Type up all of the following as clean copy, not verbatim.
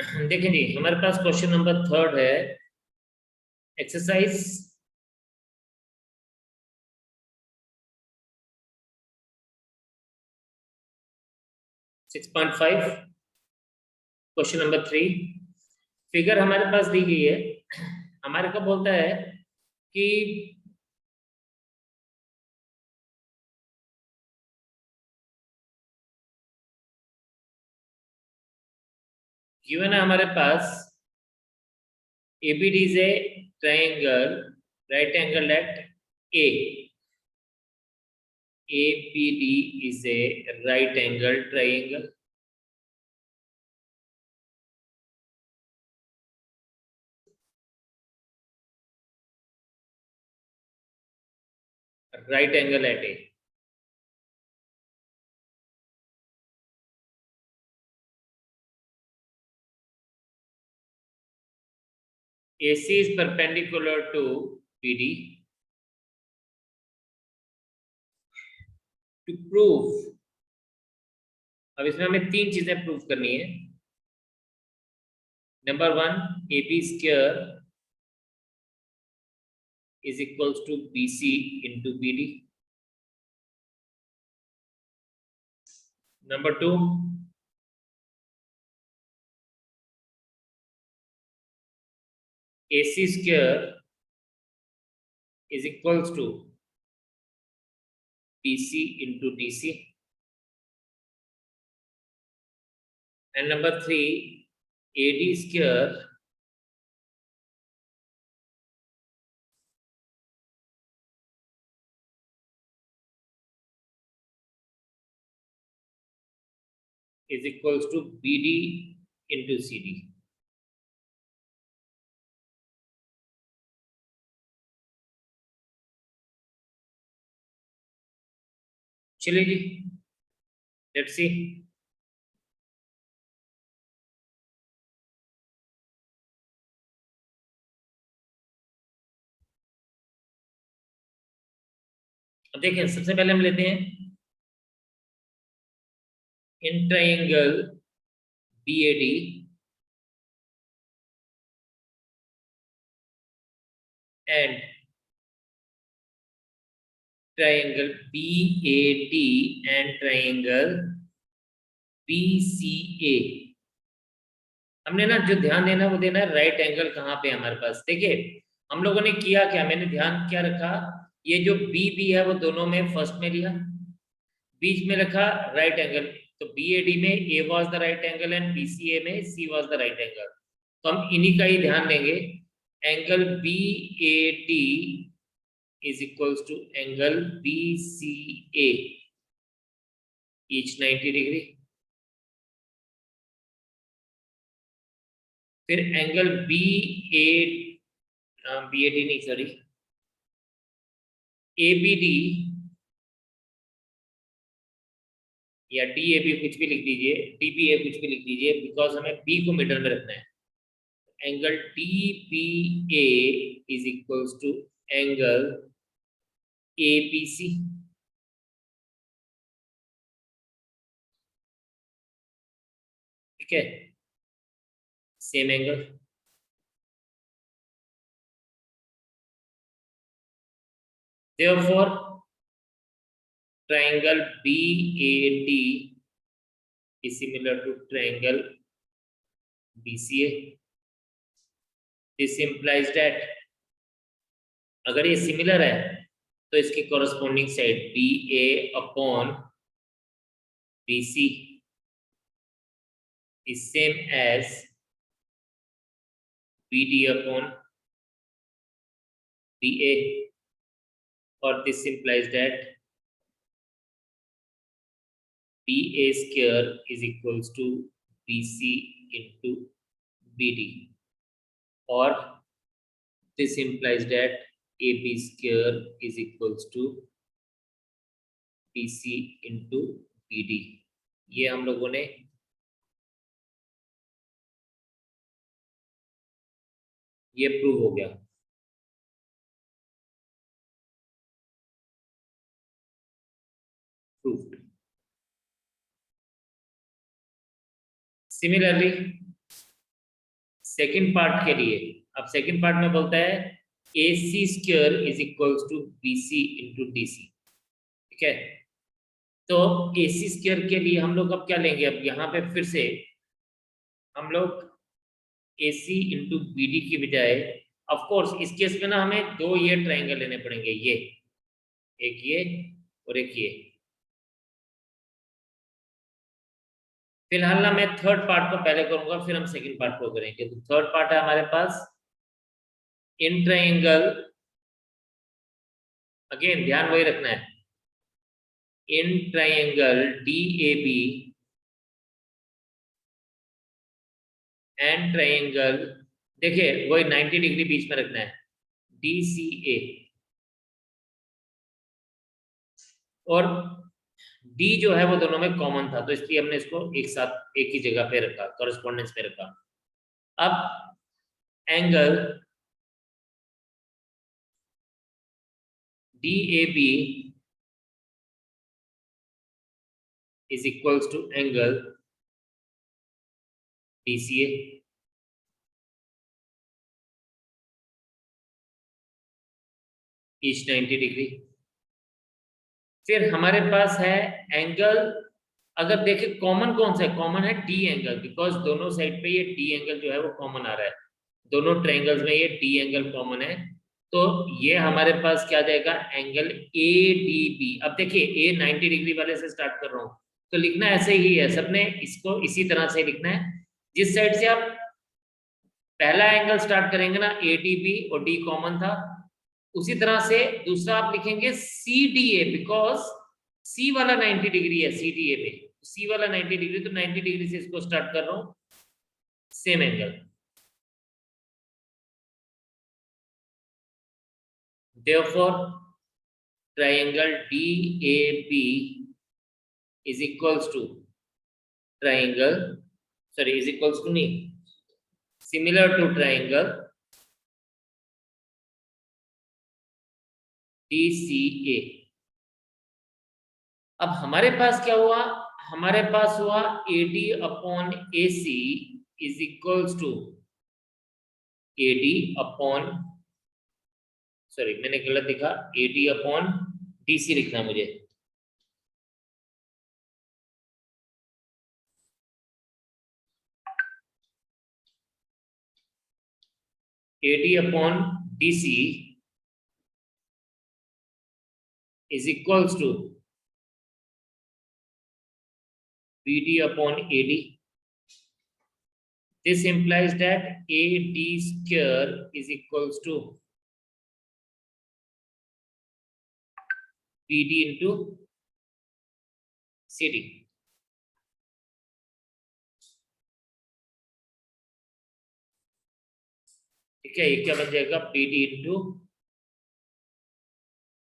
देखें जी, हमारे पास question number third है। Exercise 6.5, question number three. Figure हमारे पास दी गई है। हमारे को बोलता है कि गिवन है हमारे पास ABD is a triangle, right angle at A. ABD is a right angle triangle. Right angle at A. AC is perpendicular to BD. To prove, अब इसमें हमें तीन चीजें प्रूव करनी है। Number one, AB square is equals to BC into BD. Number two, AC square is equals to BC into DC. And number three, AD square is equals to BD into CD. चलिए जी, let's see. अब देखें, सबसे पहले हम लेते हैं in triangle BAD and triangle BAD and triangle BCA। हमने ना जो ध्यान देना वो देना है राइट एंगल कहाँ पे हमारे पास। देखिए हम लोगों ने किया क्या, मैंने ध्यान क्या रखा, ये जो BB है वो दोनों में फर्स्ट में लिया, बीच में रखा राइट एंगल। तो BAD में A was the right angle and BCA में C was the right angle. तो हम इन्हीं का ही ध्यान देंगे। Angle BAD is equals to angle BCA, each 90 degree. फिर एंगल BAD नहीं सॉरी ABD या DAB कुछ भी लिख दीजिए, DBA कुछ भी लिख दीजिए, बिकॉज हमें B को मिडल में रखना है। Angle DBA is equals to angle ABC। ठीक है, same angle. therefore triangle BAD is similar to triangle BCA। this implies that अगर ये सिमिलर है तो इसकी corresponding side BA upon BC is same as BD upon BA, or this implies that BA square is equals to BC into BD, or this implies that AB square is equals to BC into BD। ये हम लोगों ने ये prove हो गया। Proved. Similarly second part के लिए, अब सेकंड पार्ट में बोलता है AC square is equals to BC into DC। ठीक है, तो AC स्क्वायर के लिए हम लोग अब क्या लेंगे, अब यहाँ पे फिर से हम लोग AC इंटू BD की बजाय, ऑफ कोर्स इस केस में ना हमें दो ये ट्रायंगल लेने पड़ेंगे, ये एक ये और एक ये। फिलहाल ना मैं थर्ड पार्ट को पहले करूंगा, फिर हम सेकंड पार्ट को करेंगे। तो थर्ड पार्ट है हमारे पास इन ट्रायंगल, अगेन ध्यान वही रखना है, in triangle DAB and triangle, देखिए वही 90 डिग्री बीच में रखना है, DCA। और D जो है वो दोनों में कॉमन था, तो इसलिए हमने इसको एक साथ एक ही जगह पे रखा, कॉरेस्पॉन्डेंस में रखा। अब angle DAB is equals to angle DCA। each 90 degree. फिर हमारे पास है एंगल, अगर देखें कॉमन कौन सा है, कॉमन है D एंगल, बिकॉज दोनों साइड पे ये D एंगल जो है वो कॉमन आ रहा है, दोनों ट्रायंगल्स में ये D एंगल कॉमन है। तो ये हमारे पास क्या जाएगा, एंगल ADB। अब देखिए A 90 डिग्री वाले से स्टार्ट कर रहा हूँ, तो लिखना ऐसे ही है, सबने इसको इसी तरह से लिखना है। जिस साइड से आप पहला एंगल स्टार्ट करेंगे ना ADB और D कॉमन था, उसी तरह से दूसरा आप लिखेंगे CDA, बिकॉज C वाला 90 डिग्री है CDA पे, C वाला 90 डिग्री, तो 90 डिग्री से इसको स्टार्ट कर रहा हूं, same angle. Therefore triangle DAB is equals to triangle, sorry is equals to नहीं, similar to triangle DCA। अब हमारे पास क्या हुआ, हमारे पास हुआ AD upon AC is equals to AD upon, sorry मैंने गलत लिखा, AD अपॉन DC लिखना मुझे। AD upon DC is equals to BD upon AD। This implies that AD square is equals to BD into CD। ठीक है, ये क्या बन जाएगा, BD into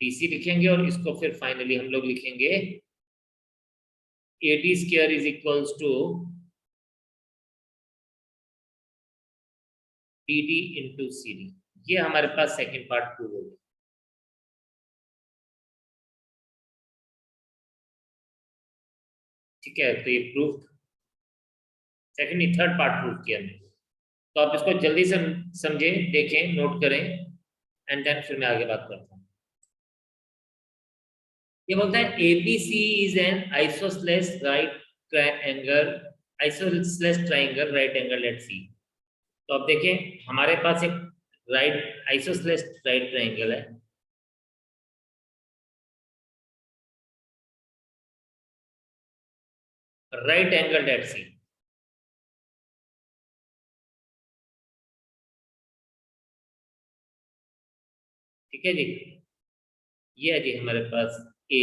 DC लिखेंगे, और इसको फिर फाइनली हम लोग लिखेंगे AD square is equals to BD into CD। ये हमारे पास सेकंड पार्ट प्रूव हो गया। ठीक है, तो ये प्रूफ सेकंड ही थर्ड पार्ट प्रूव किया हमने। तो आप इसको जल्दी से समझें, देखें, नोट करें, एंड देन फिर मैं आगे बात करता हूँ। ये बोलता है ABC is an isosceles right triangle, isosceles triangle right angle at C। तो अब देखें हमारे पास एक राइट आइसोसेलेस राइट ट्रायंगल है, राइट एंगल एट C। ठीक है जी, ये है जी हमारे पास A,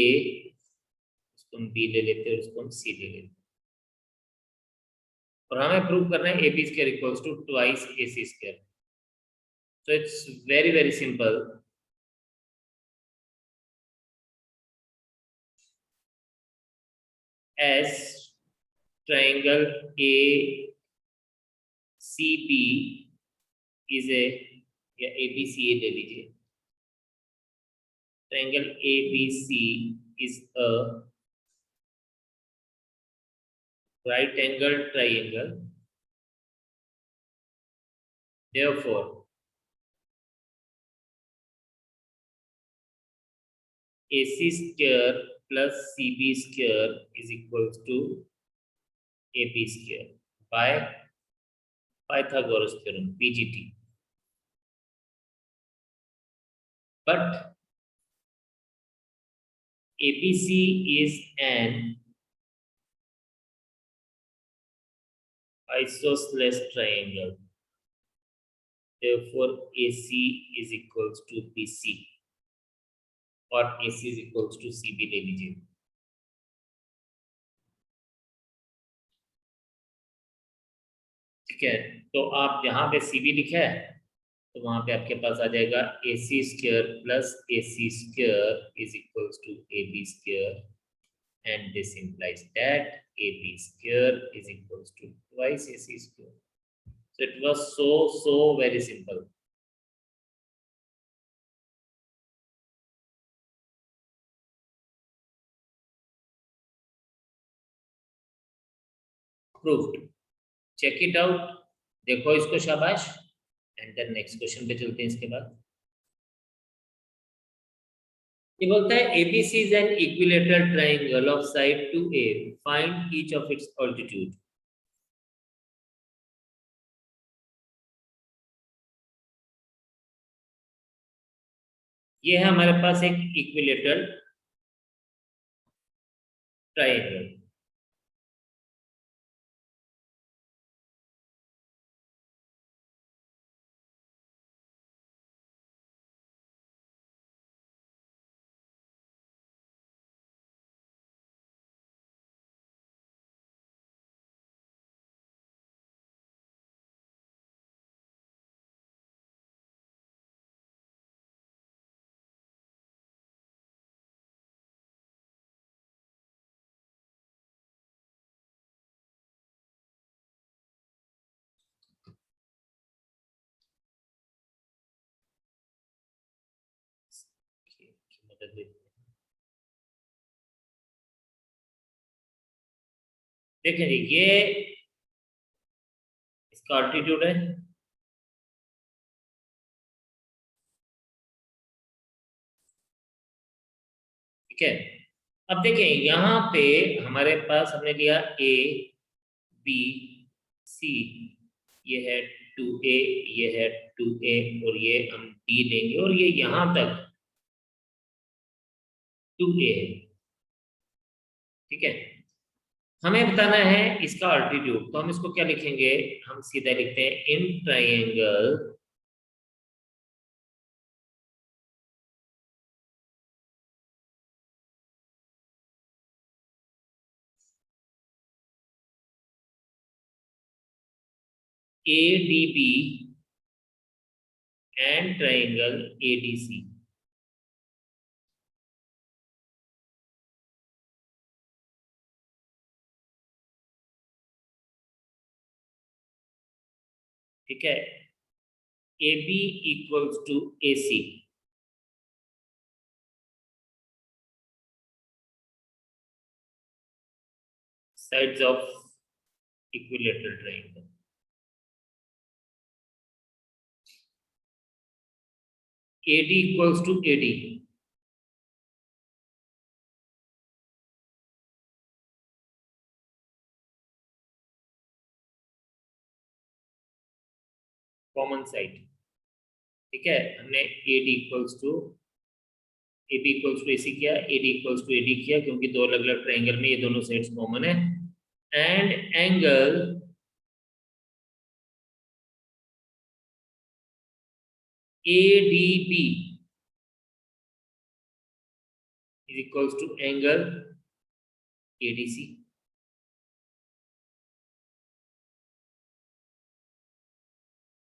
उसको हम B ले लेते हैं, उसको हम C ले लेते हैं, और हमें प्रूव करना है AB square equals to twice AC square. So it's very very simple। As triangle ACB is a, या ABCA ले लीजिए, triangle ABC is a right angle triangle Therefore, AC square plus CB square is equals to AB square by Pythagoras theorem, PGT. But ABC is an isosceles triangle. Therefore, AC is equals to BC और AC is equals to CB ले लीजिए. ठीक है, तो आप यहाँ पे CB लिखा है तो वहां पे आपके पास आ जाएगा AC square plus AC square is equals to AB square and this implies that AB square is equals to twice AC square. So it was so very simple. Proved. Check it out. देखो इसको शाबाश. And then next question पे चलते हैं इसके बाद. ये बोलता है ABC is an equilateral triangle of side 2A. Find each of its altitude. ये है हमारे पास एक इक्विलेटरल ट्राइंगल. मदद लेते हैं. देखें जी, ये इसका अल्टीट्यूड है. ठीक है, अब देखें यहाँ पे हमारे पास हमने लिया A B C, ये है 2A, ये है 2A और ये हम D लेंगे और ये यहाँ तक 2A है. ठीक है, हमें बताना है इसका अल्टीट्यूड, तो हम इसको क्या लिखेंगे, हम सीधा लिखते हैं in triangle ADB and triangle ADC. ठीक है, AB equals to AC. Sides of equilateral triangle. AD equals to AD. Common side. ठीक है, हमने AD equals to AB equals to AC किया, AD equals to AD किया क्योंकि दो अलग अलग ट्राइंगल में ये दोनों साइड्स कॉमन है. And angle ADB is equals to angle ADC.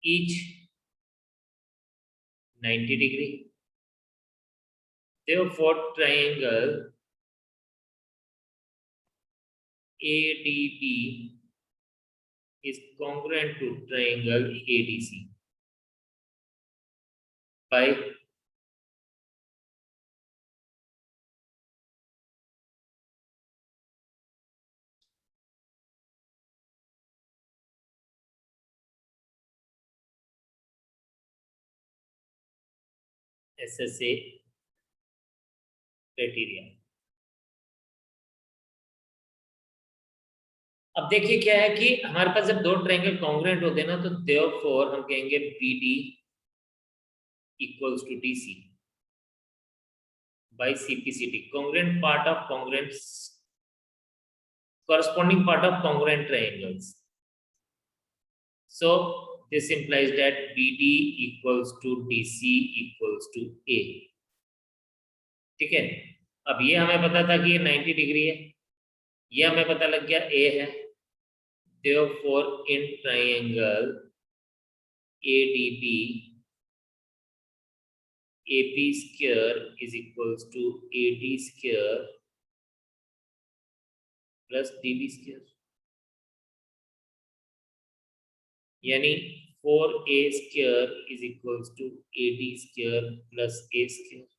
Each 90 degree. Therefore, triangle ADB is congruent to triangle ADC by SSA criteria. अब देखिए क्या है कि हमारे पास जब दो ट्रायंगल कॉन्ग्रुएंट होते हैं ना, तो देयरफॉर हम कहेंगे BD equals to DC by CPCT, congruent part of congruent, corresponding part of congruent triangles. So this implies that BD equals to DC equals to A. ठीक है, अब ये हमें पता था कि ये 90 डिग्री है, ये हमें पता लग गया A है। Therefore in triangle ADB, AP square is equals to AD square plus DB square, यानी 4A square is equals to AD square plus A square,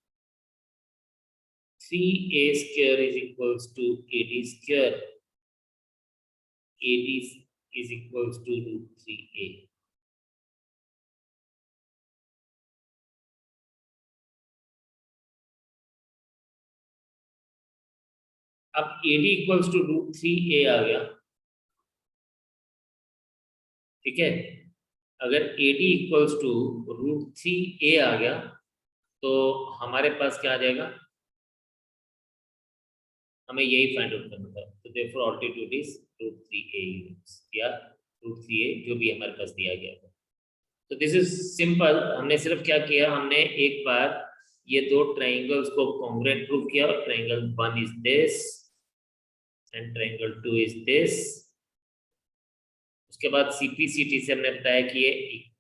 3A square is equals to AD square, AD is equals to root 3A. अब AD equals to root 3A आ गया, ठीक है। अगर AD equals to root 3A आ गया तो हमारे पास क्या आ जाएगा, हमें यही फाइंड आउट करना था। तो therefore altitude is root 3A units या root 3A जो भी हमारे पास दिया गया था। तो दिस इज सिंपल। हमने सिर्फ क्या किया, हमने एक बार ये दो ट्रायंगल्स को कॉन्ग्रुएंट प्रूव किया। Triangle 1 is this and triangle 2 is this. उसके बाद CPCT से हमने बताया कि ये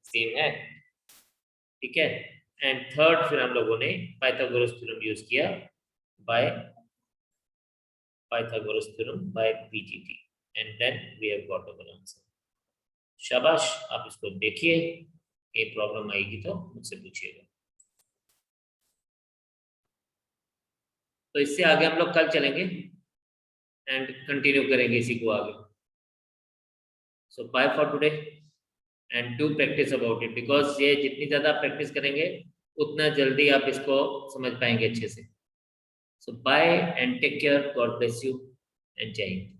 सेम है, ठीक है। एंड थर्ड फिर हम लोगों ने पाइथागोरस थ्योरम यूज किया bye Pythagoras theorem by PGT, and then we have got our answer. शाबाश, आप इसको देखिए, ये प्रॉब्लम आएगी तो मुझसे पूछिएगा। तो इससे आगे हम लोग कल चलेंगे एंड कंटिन्यू करेंगे इसी को आगे। So bye for today and do practice about it, because ये जितनी ज्यादा प्रैक्टिस करेंगे उतना जल्दी आप इसको समझ पाएंगे अच्छे से। So bye and take care. God bless you and Jai Hind.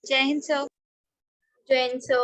Jai Hind, sir. Jai Hind, sir.